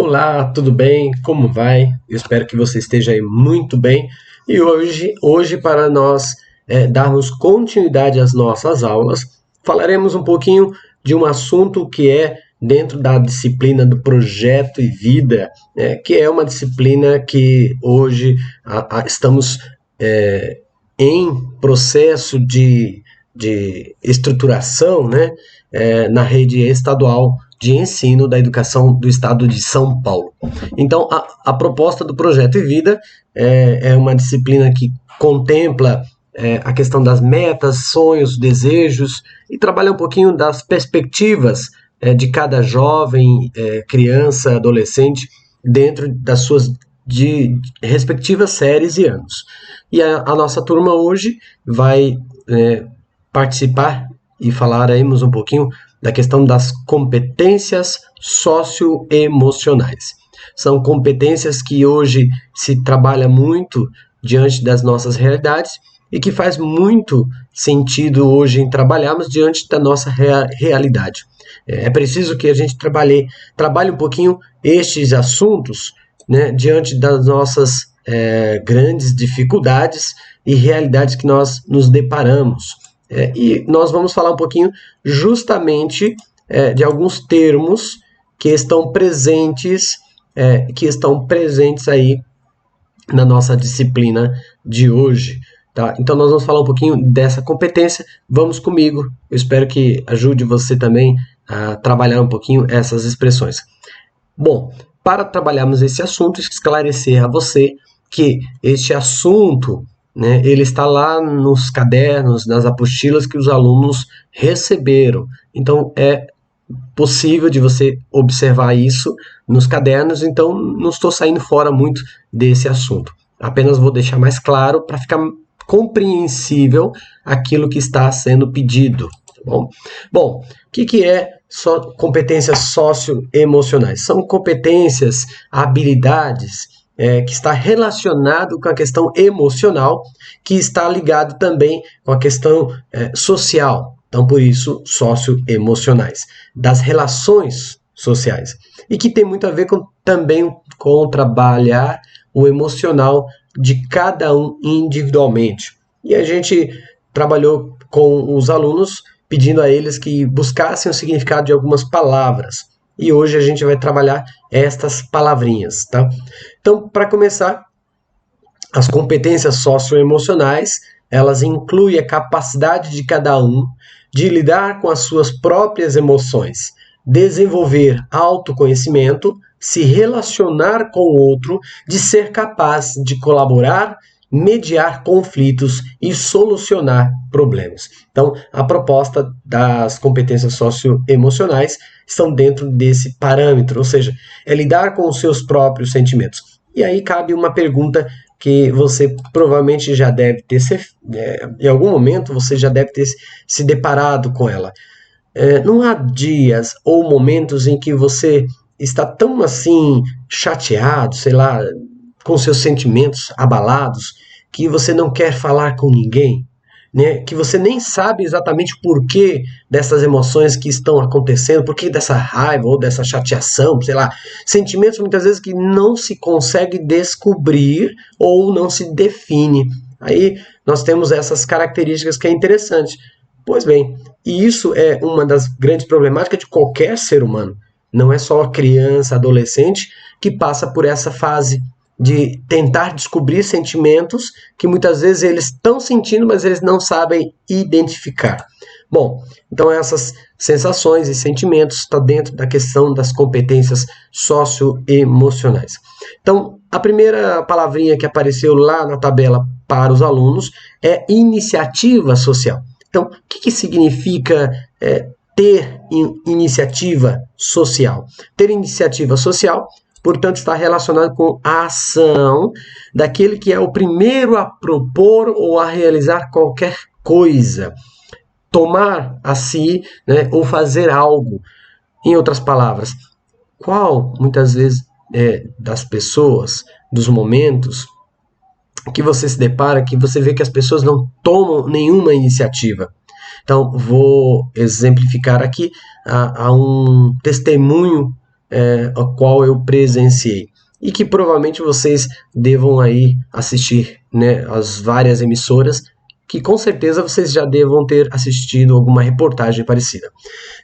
Olá, tudo bem? Como vai? Eu espero que você esteja aí muito bem. E hoje para nós darmos continuidade às nossas aulas, falaremos um pouquinho de um assunto que é dentro da disciplina do Projeto e Vida, que é uma disciplina que hoje estamos em processo de estruturação, né, na rede estadual de ensino da educação do estado de São Paulo. Então, a proposta do Projeto e Vida é uma disciplina que contempla a questão das metas, sonhos, desejos e trabalha um pouquinho das perspectivas de cada jovem, criança, adolescente dentro das suas respectivas séries e anos. E a nossa turma hoje vai participar e falaremos um pouquinho da questão das competências socioemocionais. São competências que hoje se trabalha muito diante das nossas realidades e que faz muito sentido hoje em trabalharmos diante da nossa realidade. É preciso que a gente trabalhe um pouquinho estes assuntos, né, diante das nossas grandes dificuldades e realidades que nós nos deparamos. E nós vamos falar um pouquinho justamente de alguns termos que estão presentes aí na nossa disciplina de hoje. Tá? Então nós vamos falar um pouquinho dessa competência. Vamos comigo. Eu espero que ajude você também a trabalhar um pouquinho essas expressões. Bom, para trabalharmos esse assunto, esclarecer a você que este assunto, né, ele está lá nos cadernos, nas apostilas que os alunos receberam. Então, é possível de você observar isso nos cadernos, então não estou saindo fora muito desse assunto. Apenas vou deixar mais claro para ficar compreensível aquilo que está sendo pedido. Tá bom? Bom, o que é competências socioemocionais? São competências, habilidades que está relacionado com a questão emocional, que está ligado também com a questão social. Então, por isso, socioemocionais, das relações sociais. E que tem muito a ver também com trabalhar o emocional de cada um individualmente. E a gente trabalhou com os alunos pedindo a eles que buscassem o significado de algumas palavras. E hoje a gente vai trabalhar estas palavrinhas, tá? Então, para começar, as competências socioemocionais, elas incluem a capacidade de cada um de lidar com as suas próprias emoções, desenvolver autoconhecimento, se relacionar com o outro, de ser capaz de colaborar, mediar conflitos e solucionar problemas. Então, a proposta das competências socioemocionais estão dentro desse parâmetro, ou seja, é lidar com os seus próprios sentimentos. E aí cabe uma pergunta que você provavelmente já deve ter, em algum momento você já deve ter se deparado com ela. Não há dias ou momentos em que você está tão assim chateado, sei lá, com seus sentimentos abalados, que você não quer falar com ninguém, né? Que você nem sabe exatamente o porquê dessas emoções que estão acontecendo, porquê dessa raiva ou dessa chateação, sei lá, sentimentos muitas vezes que não se consegue descobrir ou não se define. Aí nós temos essas características que é interessante. Pois bem, e isso é uma das grandes problemáticas de qualquer ser humano. Não é só criança, adolescente que passa por essa fase de tentar descobrir sentimentos que muitas vezes eles estão sentindo, mas eles não sabem identificar. Bom, então essas sensações e sentimentos estão dentro da questão das competências socioemocionais. Então, a primeira palavrinha que apareceu lá na tabela para os alunos é iniciativa social. Então, o que significa ter iniciativa social? Ter iniciativa social, portanto, está relacionado com a ação daquele que é o primeiro a propor ou a realizar qualquer coisa. Tomar a si, né, ou fazer algo. Em outras palavras, qual, muitas vezes, das pessoas, dos momentos que você se depara, que você vê que as pessoas não tomam nenhuma iniciativa. Então, vou exemplificar aqui a um testemunho a qual eu presenciei. E que provavelmente vocês devam aí assistir, né, as várias emissoras, que com certeza vocês já devam ter assistido alguma reportagem parecida.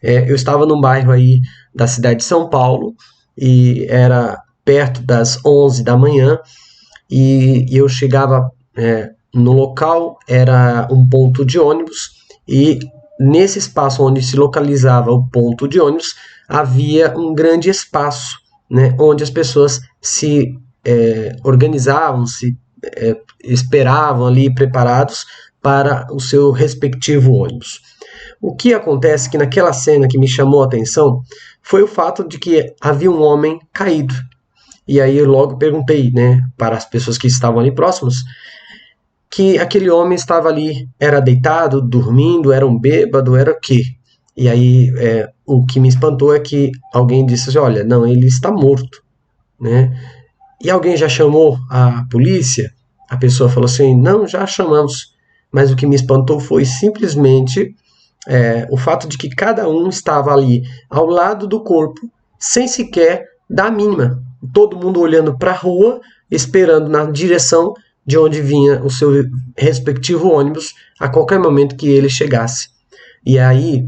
Eu estava num bairro aí da cidade de São Paulo, e era perto das 11 da manhã, e eu chegava no local, era um ponto de ônibus, e nesse espaço onde se localizava o ponto de ônibus, havia um grande espaço, né, onde as pessoas se organizavam, se esperavam ali preparados para o seu respectivo ônibus. O que acontece que naquela cena que me chamou a atenção foi o fato de que havia um homem caído. E aí eu logo perguntei, né, para as pessoas que estavam ali próximas, que aquele homem estava ali, era deitado, dormindo, era um bêbado, era o quê? E aí o que me espantou é que alguém disse assim, olha, não, ele está morto, né? E alguém já chamou a polícia? A pessoa falou assim, não, já chamamos. Mas o que me espantou foi simplesmente o fato de que cada um estava ali ao lado do corpo, sem sequer dar a mínima. Todo mundo olhando para a rua, esperando na direção de onde vinha o seu respectivo ônibus a qualquer momento que ele chegasse. E aí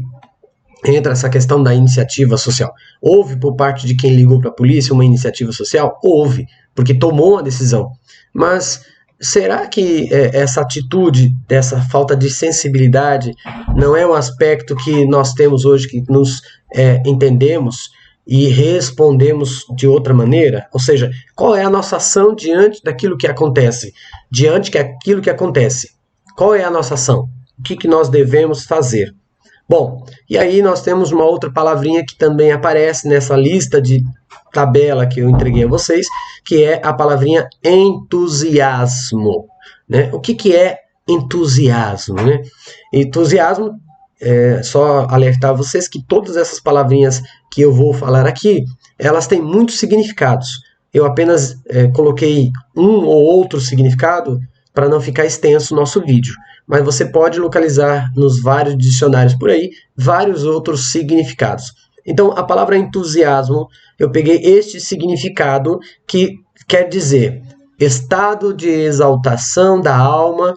entra essa questão da iniciativa social. Houve por parte de quem ligou para a polícia uma iniciativa social? Houve, porque tomou uma decisão. Mas será que essa atitude, dessa falta de sensibilidade, não é um aspecto que nós temos hoje, que nos entendemos e respondemos de outra maneira? Ou seja, qual é a nossa ação diante daquilo que acontece? Diante daquilo que acontece, qual é a nossa ação? O que nós devemos fazer? Bom, e aí nós temos uma outra palavrinha que também aparece nessa lista de tabela que eu entreguei a vocês, que é a palavrinha entusiasmo, né? O que é entusiasmo, né? Entusiasmo, só alertar vocês que todas essas palavrinhas que eu vou falar aqui, elas têm muitos significados. Eu apenas coloquei um ou outro significado para não ficar extenso o nosso vídeo. Mas você pode localizar nos vários dicionários por aí vários outros significados. Então, a palavra entusiasmo, eu peguei este significado que quer dizer estado de exaltação da alma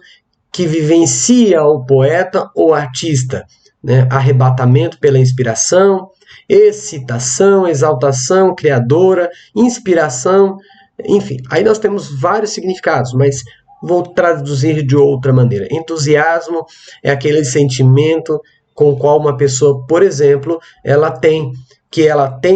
que vivencia o poeta ou artista, né? Arrebatamento pela inspiração, excitação, exaltação criadora, inspiração, enfim. Aí nós temos vários significados, mas vou traduzir de outra maneira. Entusiasmo é aquele sentimento com o qual uma pessoa, por exemplo, ela tem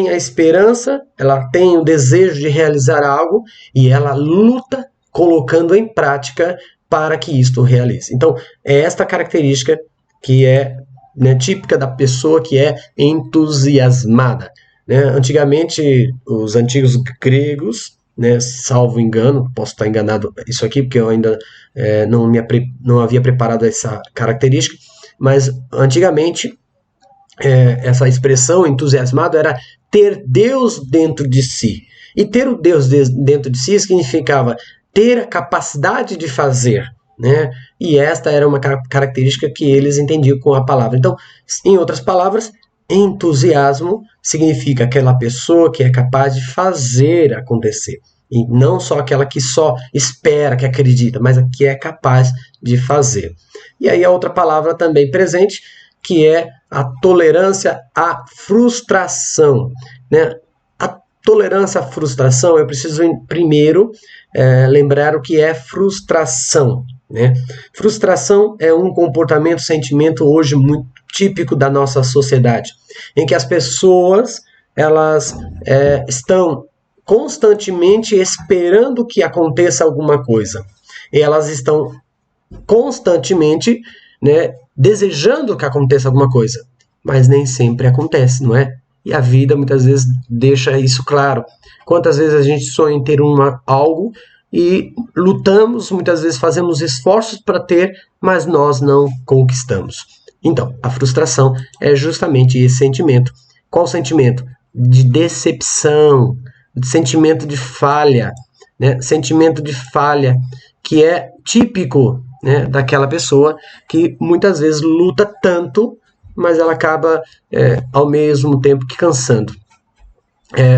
a esperança, ela tem o desejo de realizar algo e ela luta colocando em prática para que isto realize. Então, é esta característica que é, né, típica da pessoa que é entusiasmada, né? Antigamente, os antigos gregos, né, salvo engano, posso estar enganado isso aqui, porque eu ainda não havia preparado essa característica, mas antigamente essa expressão entusiasmado era ter Deus dentro de si. E ter o Deus dentro de si significava ter a capacidade de fazer, né? E esta era uma característica que eles entendiam com a palavra. Então, em outras palavras, entusiasmo significa aquela pessoa que é capaz de fazer acontecer. E não só aquela que só espera, que acredita, mas a que é capaz de fazer. E aí a outra palavra também presente, que é a tolerância à frustração, né? A tolerância à frustração, eu preciso primeiro lembrar o que é frustração, né? Frustração é um comportamento, sentimento hoje muito típico da nossa sociedade, em que as pessoas elas estão constantemente esperando que aconteça alguma coisa. E elas estão constantemente, né, desejando que aconteça alguma coisa. Mas nem sempre acontece, não é? E a vida muitas vezes deixa isso claro. Quantas vezes a gente sonha em ter algo e lutamos, muitas vezes fazemos esforços para ter, mas nós não conquistamos. Então, a frustração é justamente esse sentimento. Qual sentimento? De decepção, de sentimento de falha, né? Sentimento de falha que é típico, né, daquela pessoa que muitas vezes luta tanto, mas ela acaba ao mesmo tempo que cansando.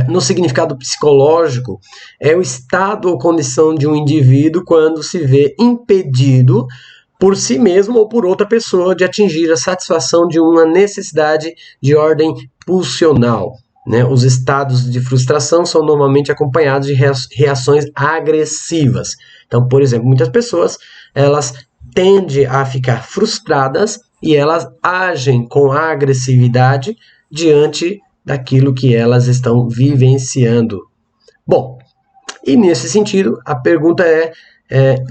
no significado psicológico, é o estado ou condição de um indivíduo quando se vê impedido por si mesmo ou por outra pessoa de atingir a satisfação de uma necessidade de ordem pulsional. Né? Os estados de frustração são normalmente acompanhados de reações agressivas. Então, por exemplo, muitas pessoas elas tendem a ficar frustradas e elas agem com agressividade diante daquilo que elas estão vivenciando. Bom, e nesse sentido, a pergunta é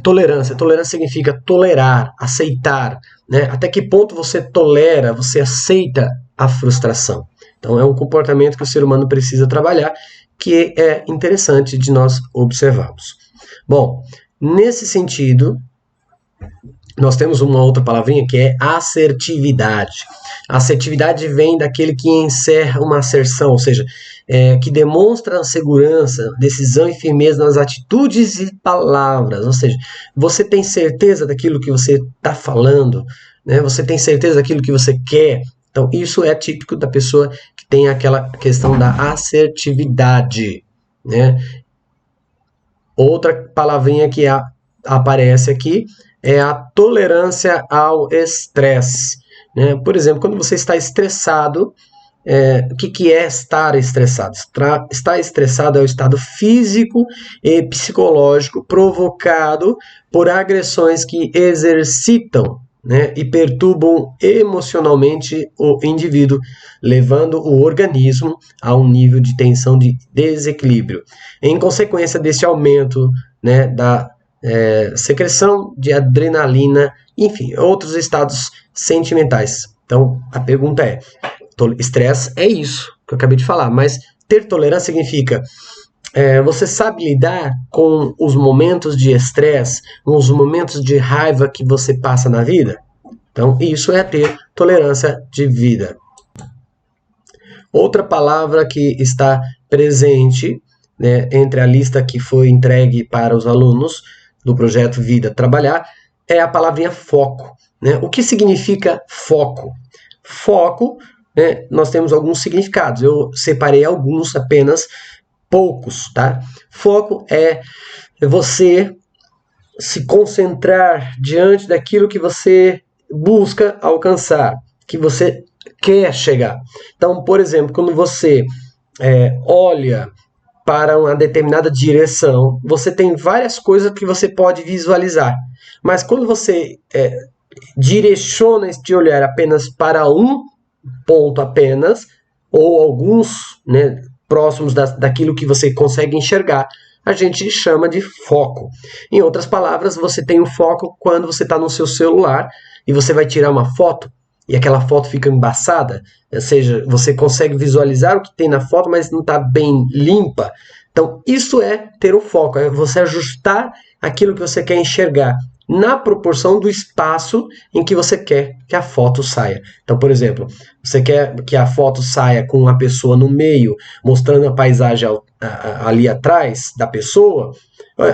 tolerância. Tolerância significa tolerar, aceitar. Né? Até que ponto você tolera, você aceita a frustração? Então, é um comportamento que o ser humano precisa trabalhar, que é interessante de nós observarmos. Bom, nesse sentido, nós temos uma outra palavrinha que é assertividade. A assertividade vem daquele que encerra uma asserção, ou seja, que demonstra segurança, decisão e firmeza nas atitudes e palavras. Ou seja, você tem certeza daquilo que você está falando, né? Você tem certeza daquilo que você quer. Então, isso é típico da pessoa que tem aquela questão da assertividade. Né? Outra palavrinha que aparece aqui é a tolerância ao estresse. Né? Por exemplo, quando você está estressado, o que é estar estressado? Estar estressado é o estado físico e psicológico provocado por agressões que exercitam, né, e perturbam emocionalmente o indivíduo, levando o organismo a um nível de tensão de desequilíbrio. Em consequência desse aumento, né, da secreção de adrenalina, enfim, outros estados sentimentais. Então, a pergunta é, estresse é isso que eu acabei de falar, mas ter tolerância significa você sabe lidar com os momentos de estresse, com os momentos de raiva que você passa na vida? Então, isso é ter tolerância de vida. Outra palavra que está presente, né, entre a lista que foi entregue para os alunos do projeto Vida Trabalhar é a palavrinha foco. Né? O que significa foco? Foco, né, nós temos alguns significados. Eu separei alguns apenas, poucos, tá? Foco é você se concentrar diante daquilo que você busca alcançar, que você quer chegar. Então, por exemplo, quando você olha para uma determinada direção, você tem várias coisas que você pode visualizar. Mas quando você direciona este olhar apenas para um ponto apenas, ou alguns, né, próximos daquilo que você consegue enxergar, a gente chama de foco. Em outras palavras, você tem um foco quando você está no seu celular e você vai tirar uma foto e aquela foto fica embaçada, ou seja, você consegue visualizar o que tem na foto, mas não está bem limpa. Então, isso é ter o foco, é você ajustar aquilo que você quer enxergar na proporção do espaço em que você quer que a foto saia. Então, por exemplo, você quer que a foto saia com uma pessoa no meio, mostrando a paisagem ali atrás da pessoa,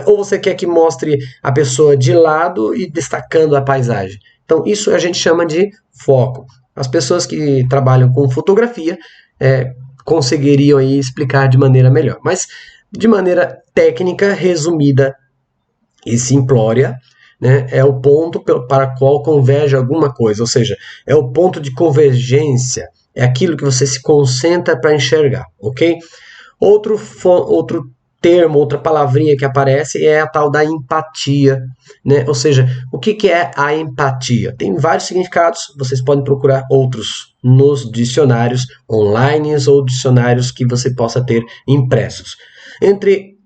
ou você quer que mostre a pessoa de lado e destacando a paisagem. Então, isso a gente chama de foco. As pessoas que trabalham com fotografia conseguiriam aí explicar de maneira melhor. Mas, de maneira técnica, resumida e simplória, né, é o ponto para qual converge alguma coisa, ou seja, é o ponto de convergência, é aquilo que você se concentra para enxergar, ok? Outro termo, outra palavrinha que aparece é a tal da empatia, né? Ou seja, o que é a empatia? Tem vários significados, vocês podem procurar outros nos dicionários online ou dicionários que você possa ter impressos. Entre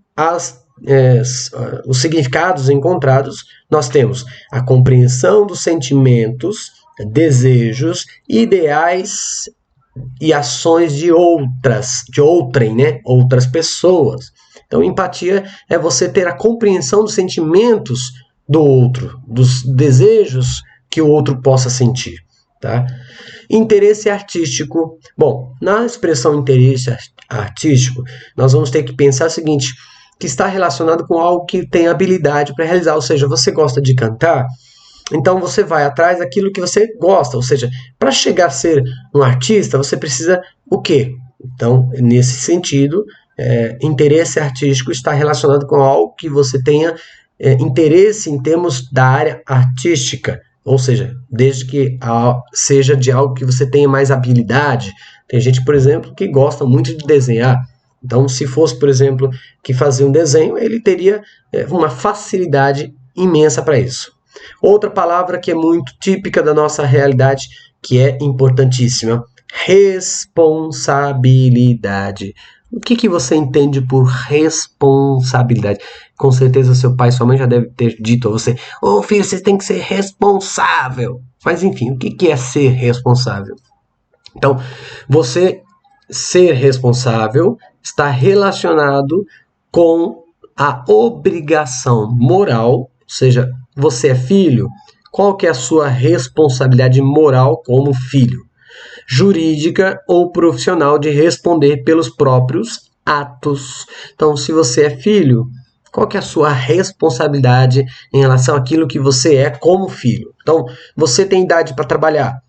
os significados encontrados, nós temos a compreensão dos sentimentos, desejos, ideais e ações de outrem, né? Outras pessoas. Então, empatia é você ter a compreensão dos sentimentos do outro, dos desejos que o outro possa sentir. Tá? Interesse artístico. Bom, na expressão interesse artístico, nós vamos ter que pensar o seguinte, que está relacionado com algo que tem habilidade para realizar, ou seja, você gosta de cantar, então você vai atrás daquilo que você gosta, ou seja, para chegar a ser um artista, você precisa o quê? Então, nesse sentido, interesse artístico está relacionado com algo que você tenha interesse em termos da área artística, ou seja, desde que seja de algo que você tenha mais habilidade. Tem gente, por exemplo, que gosta muito de desenhar. Então, se fosse, por exemplo, que fazia um desenho, ele teria uma facilidade imensa para isso. Outra palavra que é muito típica da nossa realidade, que é importantíssima: responsabilidade. O que você entende por responsabilidade? Com certeza seu pai e sua mãe já devem ter dito a você: ô filho, você tem que ser responsável. Mas enfim, o que é ser responsável? Então, você ser responsável está relacionado com a obrigação moral, ou seja, você é filho, qual que é a sua responsabilidade moral como filho? Jurídica ou profissional de responder pelos próprios atos. Então, se você é filho, qual que é a sua responsabilidade em relação àquilo que você é como filho? Então, você tem idade para trabalhar.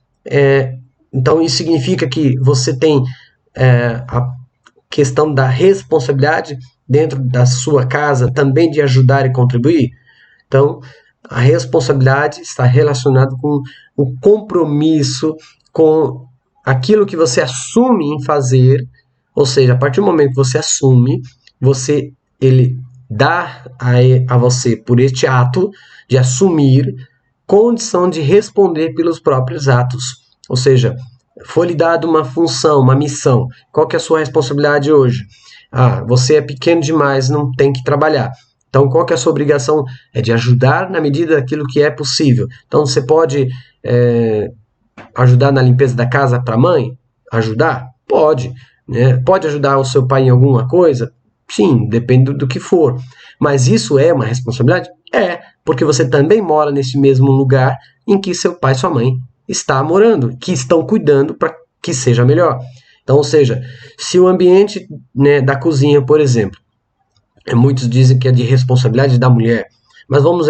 Então, isso significa que você tem a questão da responsabilidade dentro da sua casa também de ajudar e contribuir. Então, a responsabilidade está relacionada com o compromisso, com aquilo que você assume em fazer, ou seja, a partir do momento que você assume, ele dá a você, por este ato de assumir, condição de responder pelos próprios atos. Ou seja, foi lhe dada uma função, uma missão. Qual que é a sua responsabilidade hoje? Você é pequeno demais, não tem que trabalhar. Então, qual que é a sua obrigação? É de ajudar na medida daquilo que é possível. Então, você pode ajudar na limpeza da casa para a mãe? Ajudar? Pode. Né? Pode ajudar o seu pai em alguma coisa? Sim, depende do que for. Mas isso é uma responsabilidade? Porque você também mora nesse mesmo lugar em que seu pai e sua mãe está morando, que estão cuidando para que seja melhor. Então, ou seja, se o ambiente da cozinha, por exemplo, muitos dizem que é de responsabilidade da mulher, mas vamos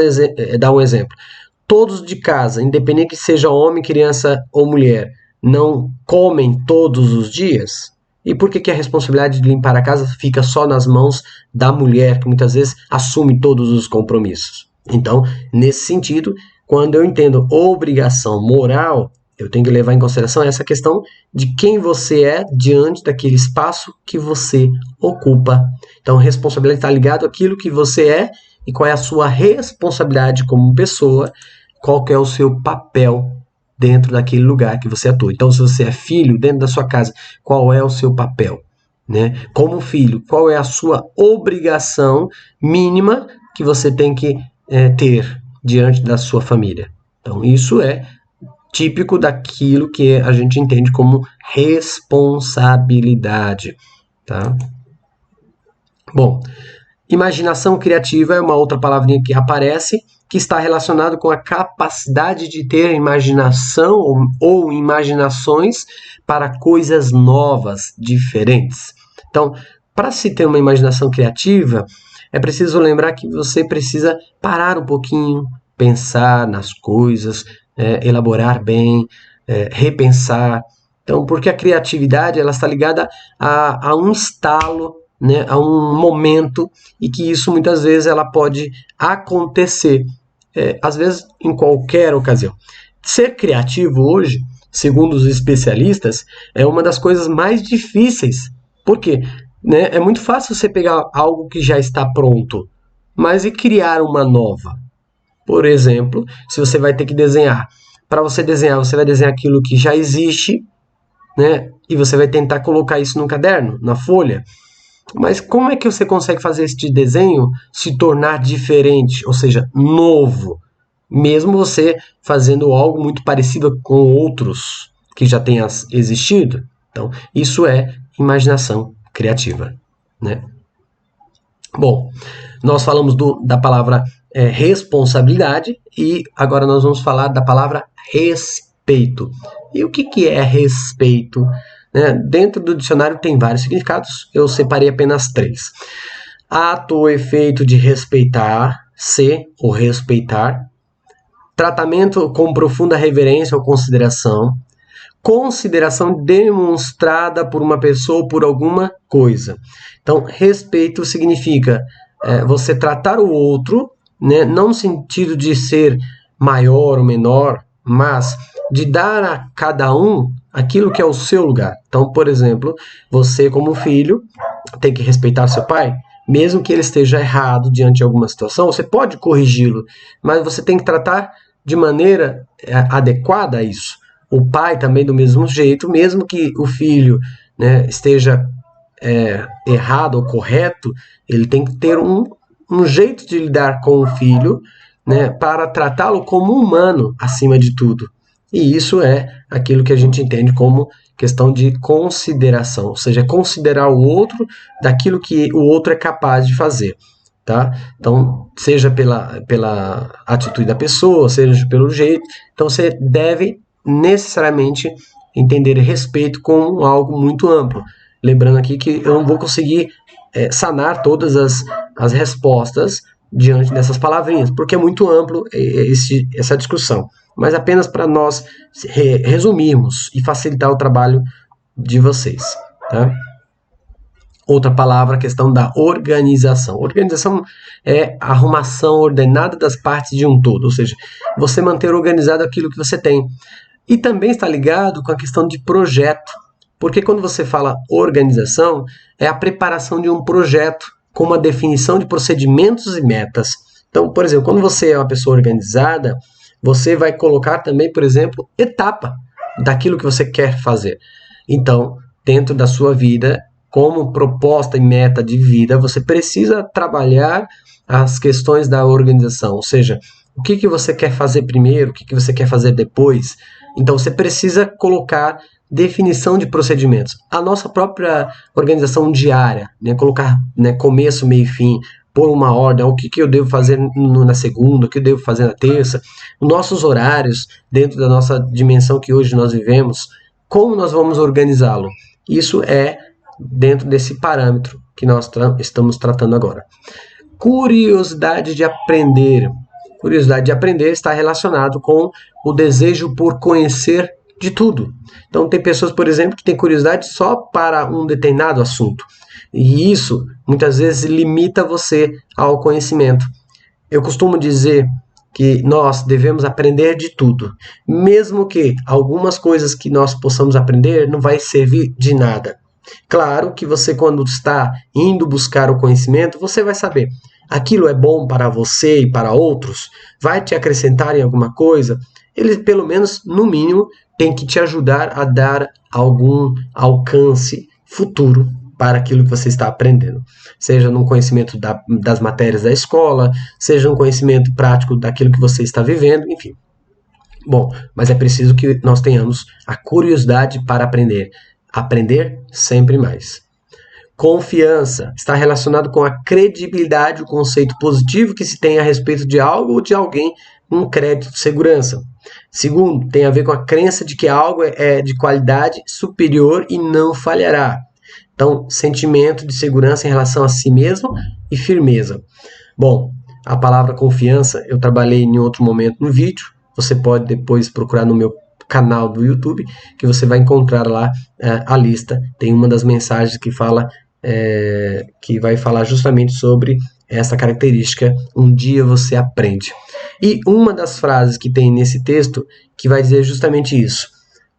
dar um exemplo. Todos de casa, independente que seja homem, criança ou mulher, não comem todos os dias? E por que a responsabilidade de limpar a casa fica só nas mãos da mulher, que muitas vezes assume todos os compromissos? Então, nesse sentido, quando eu entendo obrigação moral, eu tenho que levar em consideração essa questão de quem você é diante daquele espaço que você ocupa. Então, responsabilidade está ligado àquilo que você é e qual é a sua responsabilidade como pessoa, qual que é o seu papel dentro daquele lugar que você atua. Então, se você é filho dentro da sua casa, qual é o seu papel? Né? Como filho, qual é a sua obrigação mínima que você tem que ter diante da sua família? Então, isso é típico daquilo que a gente entende como responsabilidade. Tá? Bom, imaginação criativa é uma outra palavrinha que aparece, que está relacionado com a capacidade de ter imaginação ou imaginações para coisas novas, diferentes. Então, para se ter uma imaginação criativa, é preciso lembrar que você precisa parar um pouquinho, pensar nas coisas, elaborar bem, repensar. Então, porque a criatividade ela está ligada a um estalo, né, a um momento, e que isso muitas vezes ela pode acontecer, às vezes em qualquer ocasião. Ser criativo hoje, segundo os especialistas, é uma das coisas mais difíceis. Por quê? Né? É muito fácil você pegar algo que já está pronto, mas e criar uma nova? Por exemplo, se você vai ter que desenhar. Para você desenhar, você vai desenhar aquilo que já existe, né? E você vai tentar colocar isso no caderno, na folha. Mas como é que você consegue fazer este desenho se tornar diferente, ou seja, novo? Mesmo você fazendo algo muito parecido com outros que já tenham existido. Então, isso é imaginação criativa, né? Bom, nós falamos da palavra responsabilidade e agora nós vamos falar da palavra respeito. E o que é respeito? Dentro do dicionário tem vários significados, eu separei apenas 3. Ato ou efeito de respeitar, ser ou respeitar. Tratamento com profunda reverência ou consideração. consideração demonstrada por uma pessoa ou por alguma coisa. Então, respeito significa você tratar o outro, né, não no sentido de ser maior ou menor, mas de dar a cada um aquilo que é o seu lugar. Então, por exemplo, você como filho tem que respeitar seu pai, mesmo que ele esteja errado diante de alguma situação, você pode corrigi-lo, mas você tem que tratar de maneira adequada a isso. O pai também do mesmo jeito, mesmo que o filho, né, esteja errado ou correto, ele tem que ter um jeito de lidar com o filho, né, para tratá-lo como humano acima de tudo. E isso é aquilo que a gente entende como questão de consideração, ou seja, considerar o outro daquilo que o outro é capaz de fazer. Tá? Então, seja pela atitude da pessoa, seja pelo jeito. Então, você deve necessariamente entender respeito como algo muito amplo. Lembrando aqui que eu não vou conseguir sanar todas as respostas diante dessas palavrinhas, porque é muito amplo essa discussão. Mas apenas para nós resumirmos e facilitar o trabalho de vocês. Tá? Outra palavra, a questão da organização. Organização é a arrumação ordenada das partes de um todo, ou seja, você manter organizado aquilo que você tem. E também está ligado com a questão de projeto, porque quando você fala organização, é a preparação de um projeto com uma definição de procedimentos e metas. Então, por exemplo, quando você é uma pessoa organizada, você vai colocar também, por exemplo, etapa daquilo que você quer fazer. Então, dentro da sua vida, como proposta e meta de vida, você precisa trabalhar as questões da organização, ou seja, o que você quer fazer primeiro, o que você quer fazer depois. Então, você precisa colocar definição de procedimentos. A nossa própria organização diária, né, colocar, né, começo, meio e fim, pôr uma ordem, o que eu devo fazer na segunda, o que eu devo fazer na terça, nossos horários, dentro da nossa dimensão que hoje nós vivemos, como nós vamos organizá-lo. Isso é dentro desse parâmetro que nós estamos tratando agora. Curiosidade de aprender. Curiosidade de aprender está relacionado com o desejo por conhecer de tudo. Então, tem pessoas, por exemplo, que têm curiosidade só para um determinado assunto. E isso, muitas vezes, limita você ao conhecimento. Eu costumo dizer que nós devemos aprender de tudo. Mesmo que algumas coisas que nós possamos aprender não vai servir de nada. Claro que você, quando está indo buscar o conhecimento, você vai saber. Aquilo é bom para você e para outros? Vai te acrescentar em alguma coisa? Ele, pelo menos, no mínimo, tem que te ajudar a dar algum alcance futuro para aquilo que você está aprendendo. Seja no conhecimento das matérias da escola, seja no conhecimento prático daquilo que você está vivendo, enfim. Bom, mas é preciso que nós tenhamos a curiosidade para aprender. Aprender sempre mais. Confiança está relacionado com a credibilidade, o conceito positivo que se tem a respeito de algo ou de alguém, um crédito de segurança. Segundo, tem a ver com a crença de que algo é de qualidade superior e não falhará. Então, sentimento de segurança em relação a si mesmo e firmeza. Bom, a palavra confiança eu trabalhei em outro momento no vídeo. Você pode depois procurar no meu canal do YouTube, que você vai encontrar lá a lista. Tem uma das mensagens que fala, que vai falar justamente sobre essa característica. Um dia você aprende. E uma das frases que tem nesse texto que vai dizer justamente isso.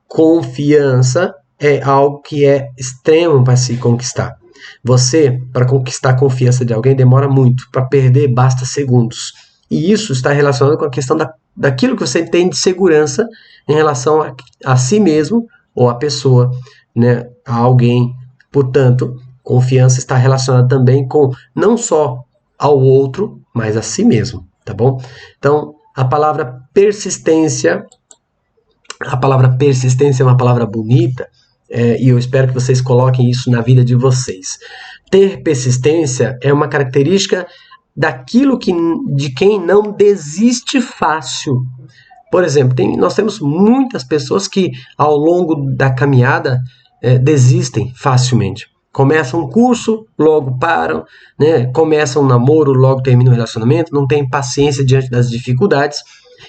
Confiança é algo que é extremo para se conquistar. Você, para conquistar a confiança de alguém, demora muito. Para perder, basta segundos. E isso está relacionado com a questão daquilo que você tem de segurança em relação a si mesmo ou a pessoa, né, a alguém. Portanto, confiança está relacionada também com não só ao outro, mas a si mesmo, tá bom? Então, a palavra persistência é uma palavra bonita, e eu espero que vocês coloquem isso na vida de vocês. Ter persistência é uma característica daquilo de quem não desiste fácil. Por exemplo, nós temos muitas pessoas que ao longo da caminhada desistem facilmente. Começam um curso, logo param, né? Começam um namoro, logo terminam o relacionamento, não têm paciência diante das dificuldades.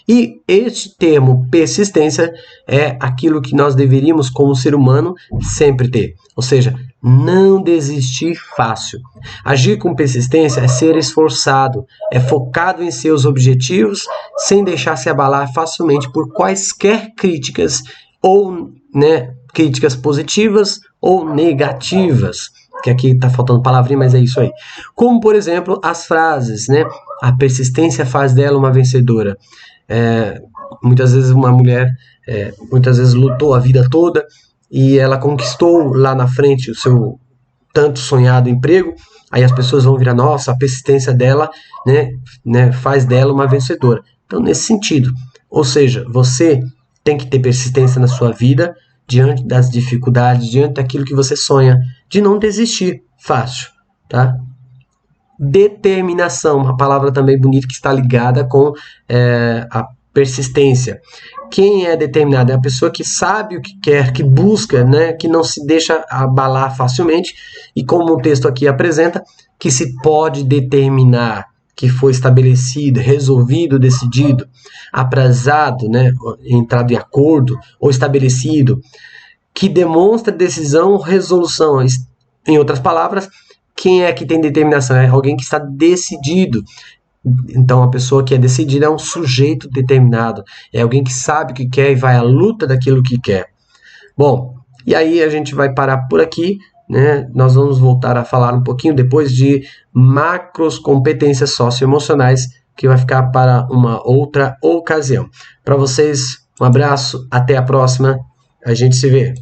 E este termo persistência é aquilo que nós deveríamos, como ser humano, sempre ter. Ou seja, não desistir fácil. Agir com persistência é ser esforçado, é focado em seus objetivos, sem deixar se abalar facilmente por quaisquer críticas, ou críticas positivas ou negativas. Que aqui está faltando palavrinha, mas é isso aí. Como, por exemplo, as frases, a persistência faz dela uma vencedora. Muitas vezes uma mulher muitas vezes lutou a vida toda e ela conquistou lá na frente o seu tanto sonhado emprego, aí as pessoas vão virar, nossa, a persistência dela faz dela uma vencedora. Então, nesse sentido, ou seja, você tem que ter persistência na sua vida, diante das dificuldades, diante daquilo que você sonha, de não desistir fácil, tá? Determinação, uma palavra também bonita que está ligada com a persistência. Quem é determinado é a pessoa que sabe o que quer, que busca, que não se deixa abalar facilmente, e como o texto aqui apresenta, que se pode determinar, que foi estabelecido, resolvido, decidido, aprazado, entrado em acordo ou estabelecido, que demonstra decisão ou resolução. Em outras palavras, quem é que tem determinação? É alguém que está decidido. Então, a pessoa que é decidida é um sujeito determinado, é alguém que sabe o que quer e vai à luta daquilo que quer. Bom, e aí a gente vai parar por aqui. Nós vamos voltar a falar um pouquinho depois de macros competências socioemocionais, que vai ficar para uma outra ocasião. Para vocês, um abraço, até a próxima, a gente se vê.